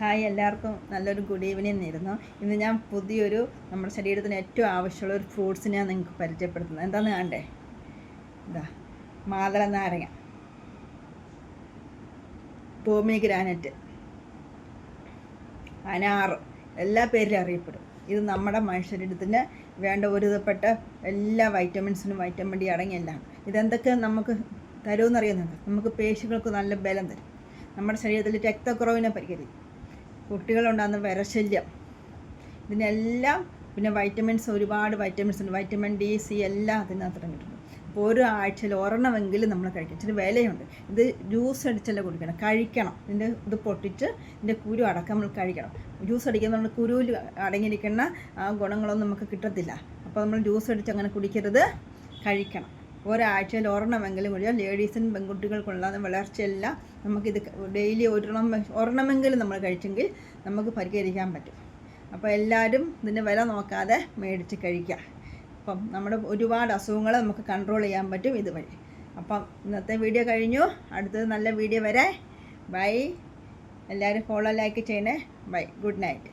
Hi, എല്ലാവർക്കും നല്ലൊരു good evening നേരുന്നു. ഇന്ന് ഞാൻ പുതിയൊരു നമ്മുടെ ശരീരത്തിന് ഏറ്റവും ആവശ്യമുള്ള ഒരു ഫ്രൂട്ട്സിനെ ഞാൻ നിങ്ങൾക്ക് പരിചയപ്പെടുത്തുന്നത്. എന്താണെന്ന് കാണണ്ടേ? ഇതാ മാതള നാരങ്ങ, പോമിഗ്രാനറ്റ്, അനാറ്, എല്ലാ പേരിലും അറിയപ്പെടും. ഇത് നമ്മുടെ മനുഷ്യശരീരത്തിന് വേണ്ട ഒരുവിധപ്പെട്ട എല്ലാ വൈറ്റമിൻസിനും വൈറ്റമിൻ ഡി അടങ്ങിയെല്ലാം. ഇതെന്തൊക്കെ നമുക്ക് തരുമെന്നറിയുന്നുണ്ട്. നമുക്ക് പേശികൾക്ക് നല്ല ബലം തരും. നമ്മുടെ ശരീരത്തിൽ രക്തക്കുറവിനെ പരിഹരിക്കും. കുട്ടികളുണ്ടാകുന്ന വിരശല്യം, ഇതിനെല്ലാം. പിന്നെ വൈറ്റമിൻസ്, ഒരുപാട് വൈറ്റമിൻസ് ഉണ്ട്. വൈറ്റമിൻ ഡി, സി എല്ലാം അതിനകത്ത് ഇറങ്ങിയിട്ടുണ്ട്. അപ്പോൾ ഒരു ആഴ്ചയിൽ ഒരെണ്ണമെങ്കിലും നമ്മൾ കഴിക്കണം. ഇച്ചിരി വിലയുണ്ട്. ഇത് ജ്യൂസ് അടിച്ചല്ല കുടിക്കണം, കഴിക്കണം. ഇത് പൊട്ടിച്ച് ഇതിൻ്റെ കുരു അടക്കം നമ്മൾ കഴിക്കണം. ജ്യൂസ് അടിക്കുന്ന നമ്മൾ കുരുവിൽ അടങ്ങിയിരിക്കുന്ന ആ ഗുണങ്ങളൊന്നും നമുക്ക് കിട്ടത്തില്ല. അപ്പോൾ നമ്മൾ ജ്യൂസ് അടിച്ച് അങ്ങനെ കുടിക്കരുത്, കഴിക്കണം. ഒരാഴ്ചയിൽ ഒരെണ്ണമെങ്കിലും കുടിക്കുക. ലേഡീസിനും പെൺകുട്ടികൾക്കുള്ള വളർച്ചയെല്ലാം നമുക്കിത് ഡെയിലി ഒരെണ്ണമെങ്കിലും നമ്മൾ കഴിച്ചെങ്കിൽ നമുക്ക് പരിഹരിക്കാൻ പറ്റും. അപ്പോൾ എല്ലാവരും ഇതിൻ്റെ വില നോക്കാതെ മേടിച്ച് കഴിക്കുക. അപ്പം നമ്മുടെ ഒരുപാട് അസുഖങ്ങൾ നമുക്ക് കൺട്രോൾ ചെയ്യാൻ പറ്റും ഇതുവഴി. അപ്പം ഇന്നത്തെ വീഡിയോ കഴിഞ്ഞു. അടുത്തത് നല്ല വീഡിയോ വരെ. ബൈ. എല്ലാവരും ഫോളോ, ലൈക്ക് ചെയ്യണേ. ബൈ. Good night.